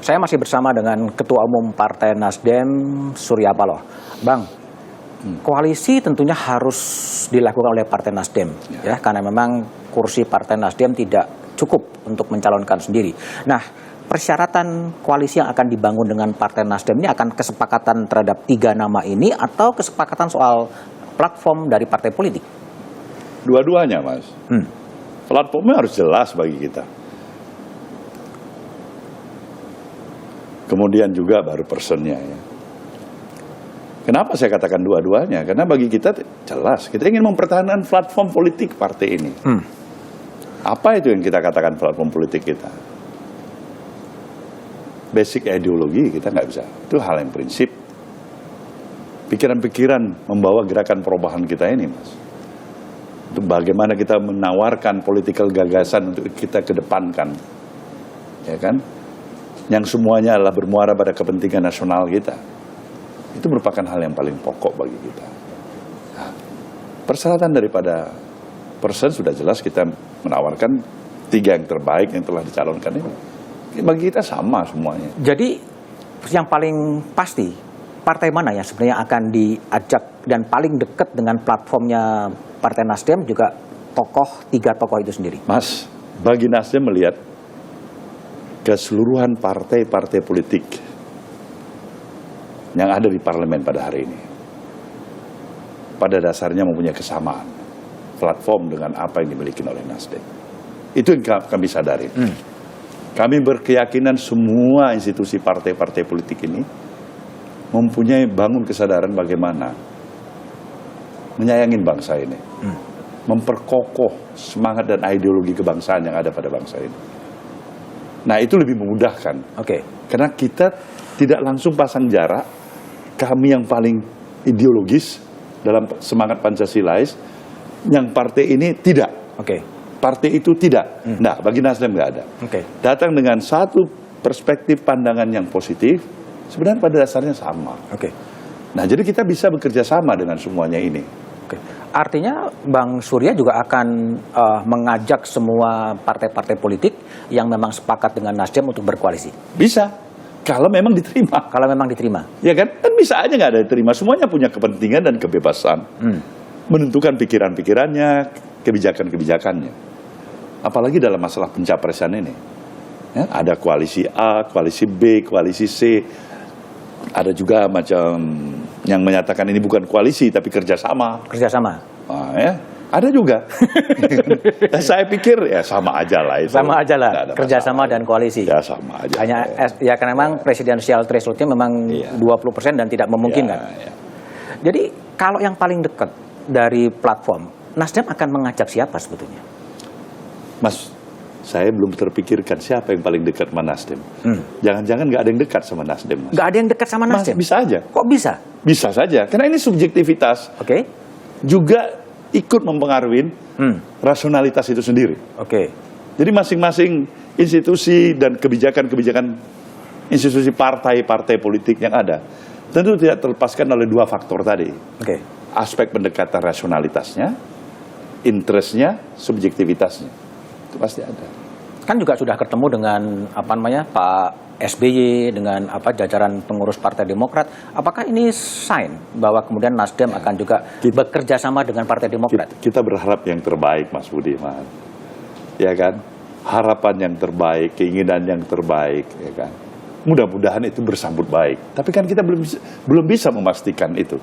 Saya masih bersama dengan Ketua Umum Partai Nasdem, Surya Paloh. Bang, koalisi tentunya harus dilakukan oleh Partai Nasdem, ya, karena memang kursi Partai Nasdem tidak cukup untuk mencalonkan sendiri. Nah, persyaratan koalisi yang akan dibangun dengan Partai Nasdem ini akan kesepakatan terhadap 3 nama ini atau kesepakatan soal platform dari partai politik? Dua-duanya, Mas. Platformnya harus jelas bagi kita. Kemudian juga baru personnya, ya. Kenapa saya katakan dua-duanya? Karena bagi kita jelas, kita ingin mempertahankan platform politik partai ini. Apa itu yang kita katakan platform politik kita? Basic ideologi kita nggak bisa. Itu hal yang prinsip. Pikiran-pikiran membawa gerakan perubahan kita ini, Mas. Untuk bagaimana kita menawarkan political gagasan untuk kita kedepankan, ya kan? Yang semuanya adalah bermuara pada kepentingan nasional kita. Itu merupakan hal yang paling pokok bagi kita. Nah, persyaratan daripada person sudah jelas, kita menawarkan 3 yang terbaik yang telah dicalonkan ini. Bagi kita sama semuanya. Jadi yang paling pasti, partai mana yang sebenarnya akan diajak dan paling dekat dengan platformnya Partai Nasdem juga 3 tokoh itu sendiri? Mas, bagi Nasdem melihat keseluruhan partai-partai politik yang ada di parlemen pada hari ini pada dasarnya mempunyai kesamaan platform dengan apa yang dimiliki oleh Nasdem. Itu yang kami sadari. Kami berkeyakinan semua institusi partai-partai politik ini mempunyai bangun kesadaran bagaimana menyayangin bangsa ini, memperkokoh semangat dan ideologi kebangsaan yang ada pada bangsa ini. Nah, itu lebih memudahkan. Karena kita tidak langsung pasang jarak, kami yang paling ideologis dalam semangat Pancasilais, yang partai ini tidak. Partai itu tidak. Nah, bagi Nasdem nggak ada. Datang dengan satu perspektif pandangan yang positif, sebenarnya pada dasarnya sama. Nah, jadi kita bisa bekerja sama dengan semuanya ini. Artinya Bang Surya juga akan mengajak semua partai-partai politik yang memang sepakat dengan Nasdem untuk berkoalisi? Bisa, kalau memang diterima. Kalau memang diterima? Ya kan bisa aja nggak ada diterima. Semuanya punya kepentingan dan kebebasan. Menentukan pikiran-pikirannya, kebijakan-kebijakannya. Apalagi dalam masalah pencapresan ini. Ya, ada koalisi A, koalisi B, koalisi C. Ada juga macam yang menyatakan ini bukan koalisi tapi kerjasama. Nah, ya, ada juga. Saya pikir ya sama aja lah. Itu. Sama aja lah, kerjasama dan koalisi. Ya sama aja. Hanya ya karena memang presidensial thresholdnya memang 20% dan tidak memungkinkan. Jadi kalau yang paling dekat dari platform, Nasdem akan mengajak siapa sebetulnya? Mas, saya belum terpikirkan siapa yang paling dekat sama Nasdem. Jangan-jangan nggak ada yang dekat sama Nasdem. Nggak ada yang dekat sama Nasdem? Mas, bisa aja. Kok bisa? Bisa saja, karena ini subjektivitas. Juga ikut mempengaruhi rasionalitas itu sendiri. Jadi masing-masing institusi dan kebijakan-kebijakan institusi partai-partai politik yang ada tentu tidak terlepaskan oleh 2 faktor tadi. Aspek pendekatan rasionalitasnya, interestnya, subjektivitasnya. Itu pasti ada. Kan juga sudah ketemu dengan Pak SBY, dengan jajaran pengurus Partai Demokrat. Apakah ini sign bahwa kemudian Nasdem akan juga bekerja sama dengan Partai Demokrat? Kita berharap yang terbaik, Mas Budiman. Ya kan? Harapan yang terbaik, keinginan yang terbaik, ya kan? Mudah-mudahan itu bersambut baik. Tapi kan kita belum bisa memastikan itu.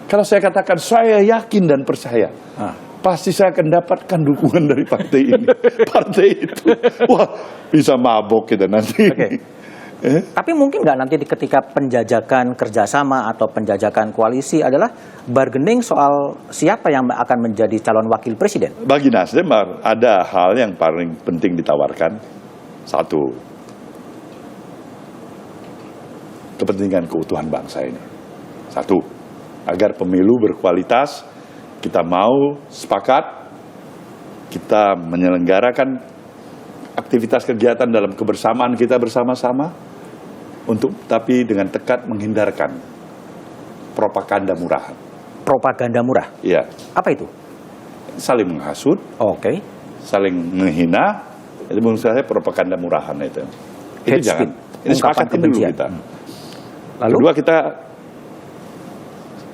Kalau saya katakan saya yakin dan percaya, pasti saya akan dapatkan dukungan dari partai ini. Partai itu, wah bisa mabok kita nanti. Tapi mungkin nggak nanti ketika penjajakan kerjasama atau penjajakan koalisi adalah bargaining soal siapa yang akan menjadi calon wakil presiden? Bagi Nasdem ada hal yang paling penting ditawarkan. Satu, kepentingan keutuhan bangsa ini. Satu, agar pemilu berkualitas. Kita mau sepakat, kita menyelenggarakan aktivitas kegiatan dalam kebersamaan kita bersama-sama, tapi dengan tekad menghindarkan propaganda murahan. Propaganda murah? Iya. Apa itu? Saling menghasut, saling menghina, itu menurut saya propaganda murahan itu. Itu jangan. Ini sepakatin dulu kita. Lalu? Kedua, kita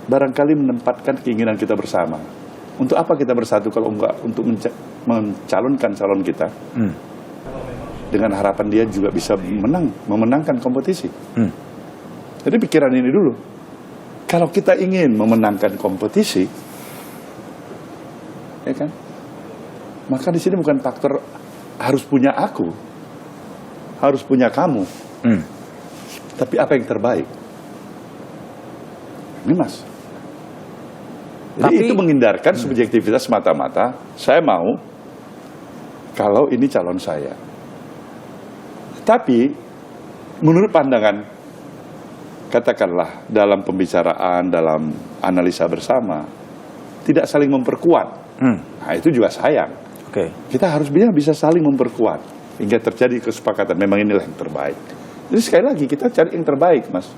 barangkali menempatkan keinginan kita bersama. Untuk apa kita bersatu kalau enggak untuk mencalonkan calon kita dengan harapan dia juga bisa memenangkan kompetisi. Jadi pikiran ini dulu. Kalau kita ingin memenangkan kompetisi, ya kan? Maka di sini bukan faktor harus punya aku, harus punya kamu. Tapi apa yang terbaik? Ini Mas. Jadi itu menghindarkan subjektivitas semata-mata. Saya mau kalau ini calon saya. Tapi menurut pandangan, katakanlah dalam pembicaraan, dalam analisa bersama, tidak saling memperkuat. Nah itu juga sayang. Kita harus bisa saling memperkuat hingga terjadi kesepakatan. Memang inilah yang terbaik. Jadi sekali lagi kita cari yang terbaik, Mas.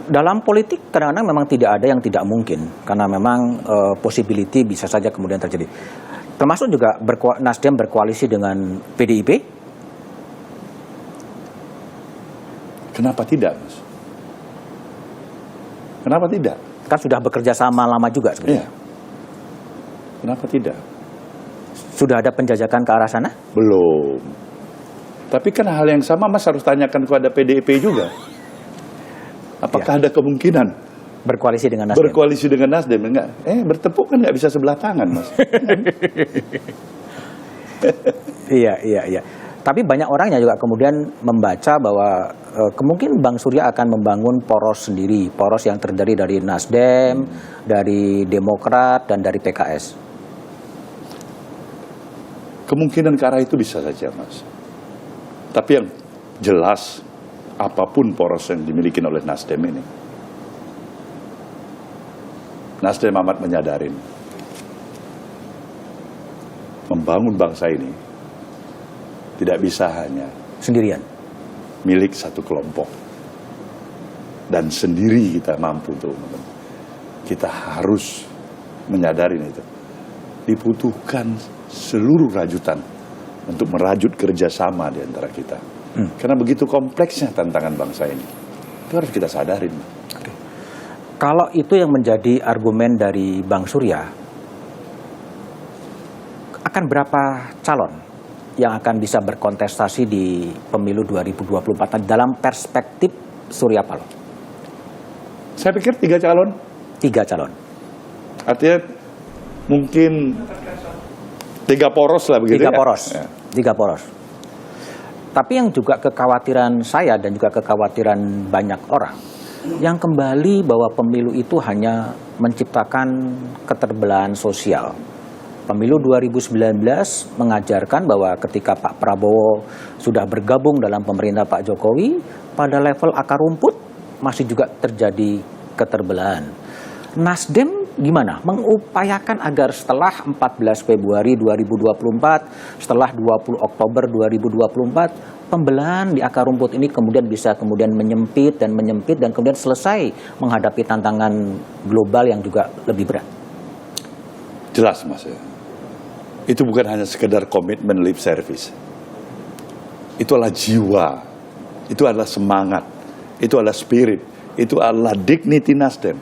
Dalam politik kadang-kadang memang tidak ada yang tidak mungkin karena memang possibility bisa saja kemudian terjadi. Termasuk juga Nasdem berkoalisi dengan PDIP. Kenapa tidak, Mas? Kenapa tidak? Kan sudah bekerja sama lama juga sebenarnya. Kenapa tidak? Sudah ada penjajakan ke arah sana? Belum. Tapi kan hal yang sama Mas harus tanyakan kepada PDIP juga. Apakah ada kemungkinan berkoalisi dengan Nasdem? Berkoalisi dengan Nasdem enggak? Bertepuk kan nggak bisa sebelah tangan, Mas. Iya. Tapi banyak orang yang juga kemudian membaca bahwa kemungkinan Bang Surya akan membangun poros sendiri, poros yang terdiri dari Nasdem, dari Demokrat dan dari PKS. Kemungkinan ke arah itu bisa saja, Mas. Tapi yang jelas, apapun poros yang dimiliki oleh Nasdem ini, Nasdem amat menyadarin membangun bangsa ini tidak bisa hanya sendirian, milik satu kelompok dan sendiri kita mampu untuk kita harus menyadari itu dibutuhkan seluruh rajutan untuk merajut kerjasama di antara kita. Karena begitu kompleksnya tantangan bangsa ini, itu harus kita sadarin. Kalau itu yang menjadi argumen dari Bang Surya, akan berapa calon yang akan bisa berkontestasi di pemilu 2024 dalam perspektif Surya Paloh? Saya pikir 3 calon. 3 calon. Artinya mungkin 3 poros lah begitu 3 poros. 3 poros. Tapi yang juga kekhawatiran saya dan juga kekhawatiran banyak orang, yang kembali bahwa pemilu itu hanya menciptakan keterbelahan sosial. Pemilu 2019 mengajarkan bahwa ketika Pak Prabowo sudah bergabung dalam pemerintah Pak Jokowi, pada level akar rumput masih juga terjadi keterbelahan. Nasdem gimana? Mengupayakan agar setelah 14 Februari 2024, setelah 20 Oktober 2024, pembelahan di akar rumput ini kemudian bisa menyempit dan kemudian selesai menghadapi tantangan global yang juga lebih berat. Jelas, Mas. Itu bukan hanya sekedar komitmen lip service. Itu adalah jiwa, itu adalah semangat, itu adalah spirit, itu adalah dignity Nasdem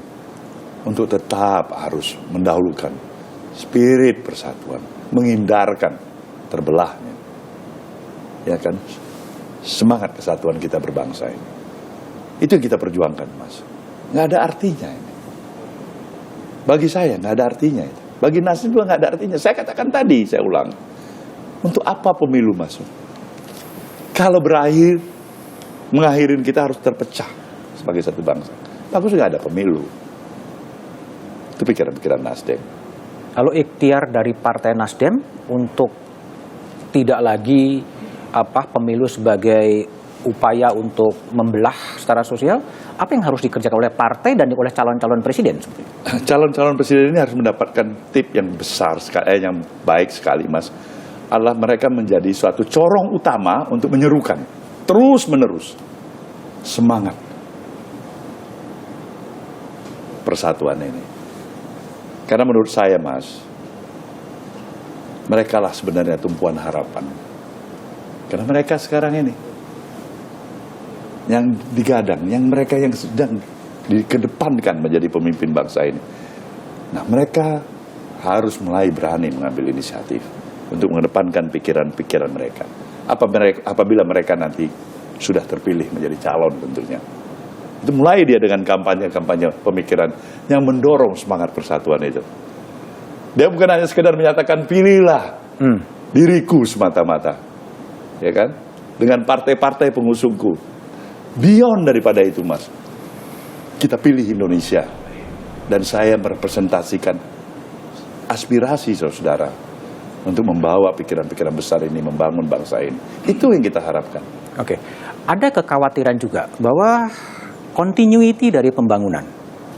untuk tetap harus mendahulukan spirit persatuan, menghindarkan terbelahnya, ya kan? Semangat kesatuan kita berbangsa ini, itu yang kita perjuangkan, Mas. Nggak ada artinya ini. Bagi saya nggak ada artinya itu. Bagi Nasdem juga nggak ada artinya. Saya katakan tadi, saya ulang. Untuk apa pemilu, Mas? Kalau berakhir, mengakhirin kita harus terpecah sebagai satu bangsa. Bagus nggak ada pemilu. Itu pikiran-pikiran Nasdem. Lalu ikhtiar dari Partai Nasdem untuk tidak lagi pemilu sebagai upaya untuk membelah secara sosial, apa yang harus dikerjakan oleh partai dan oleh calon-calon presiden? Calon-calon presiden ini harus mendapatkan tip yang besar sekali, yang baik sekali, Mas. Adalah mereka menjadi suatu corong utama untuk menyerukan terus-menerus semangat persatuan ini. Karena menurut saya, Mas, mereka lah sebenarnya tumpuan harapan. Karena mereka sekarang ini yang digadang, yang mereka yang sedang dikedepankan menjadi pemimpin bangsa ini. Nah, mereka harus mulai berani mengambil inisiatif untuk mengedepankan pikiran-pikiran mereka. Apabila mereka nanti sudah terpilih menjadi calon tentunya. Itu mulai dia dengan kampanye-kampanye pemikiran yang mendorong semangat persatuan itu. Dia bukan hanya sekedar menyatakan pilihlah diriku semata-mata, ya kan? Dengan partai-partai pengusungku. Beyond daripada itu, Mas. Kita pilih Indonesia. Dan saya merepresentasikan aspirasi saudara untuk membawa pikiran-pikiran besar ini, membangun bangsa ini. Itu yang kita harapkan. Oke. Ada kekhawatiran juga bahwa continuity dari pembangunan,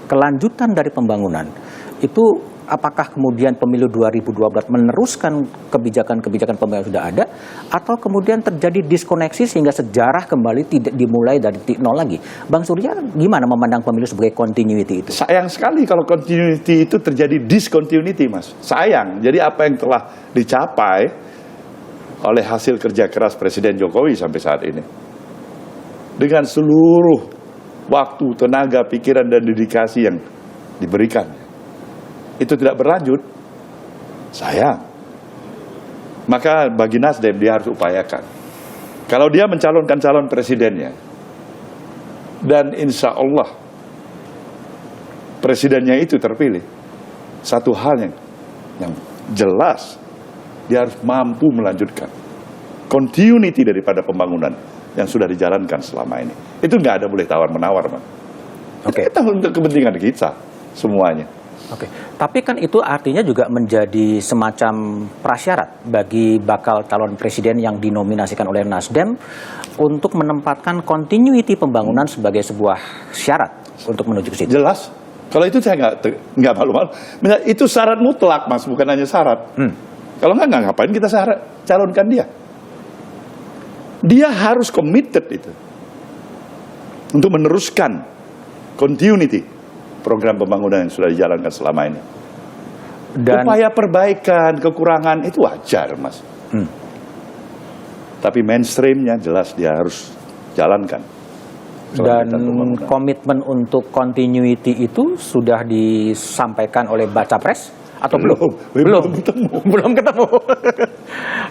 kelanjutan dari pembangunan, itu apakah kemudian pemilu 2012 meneruskan kebijakan-kebijakan pembangunan yang sudah ada, atau kemudian terjadi diskoneksi sehingga sejarah kembali tidak dimulai dari nol lagi. Bang Surya gimana memandang pemilu sebagai continuity itu? Sayang sekali kalau continuity itu terjadi discontinuity, Mas. Sayang. Jadi apa yang telah dicapai oleh hasil kerja keras Presiden Jokowi sampai saat ini, dengan seluruh waktu, tenaga, pikiran, dan dedikasi yang diberikan, itu tidak berlanjut, sayang. Maka bagi Nasdem dia harus upayakan. Kalau dia mencalonkan calon presidennya, dan insya Allah presidennya itu terpilih, satu hal yang jelas, dia harus mampu melanjutkan continuity daripada pembangunan yang sudah dijalankan selama ini. Itu nggak ada boleh tawar-menawar, Bang. Oke. Itu untuk kepentingan kita semuanya. Oke, tapi kan itu artinya juga menjadi semacam prasyarat bagi bakal calon presiden yang dinominasikan oleh Nasdem untuk menempatkan continuity pembangunan sebagai sebuah syarat untuk menuju ke situ. Jelas. Kalau itu saya nggak malu-malu. Itu syarat mutlak, Mas, bukan hanya syarat. Kalau nggak ngapain kita calonkan dia? Dia harus committed itu untuk meneruskan continuity program pembangunan yang sudah dijalankan selama ini. Dan upaya perbaikan, kekurangan itu wajar, Mas. Tapi mainstreamnya jelas dia harus jalankan. Dan komitmen untuk continuity itu sudah disampaikan oleh Baca Pres atau belum ketemu.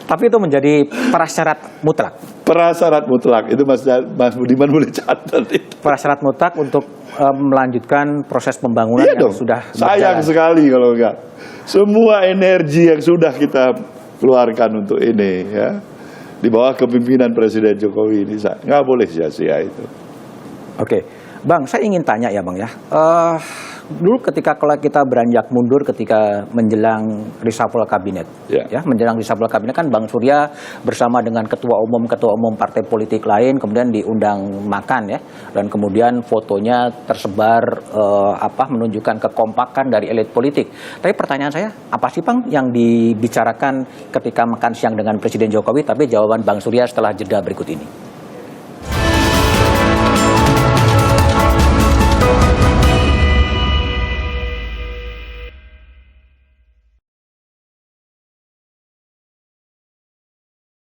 Tapi itu menjadi prasyarat mutlak. Prasyarat mutlak itu Mas Budiman boleh catat itu. Prasyarat mutlak untuk melanjutkan proses pembangunan yang sudah sayang berjalan. Sekali kalau enggak. Semua energi yang sudah kita keluarkan untuk ini, ya, di bawah kepemimpinan Presiden Jokowi ini, nggak boleh sia-sia itu. Oke, Bang, saya ingin tanya ya, Bang ya. Dulu ketika kalau kita beranjak mundur ketika menjelang reshuffle kabinet, ya menjelang reshuffle kabinet kan Bang Surya bersama dengan ketua umum partai politik lain kemudian diundang makan ya, dan kemudian fotonya tersebar menunjukkan kekompakan dari elit politik. Tapi pertanyaan saya, apa sih Bang yang dibicarakan ketika makan siang dengan Presiden Jokowi? Tapi jawaban Bang Surya setelah jeda berikut ini.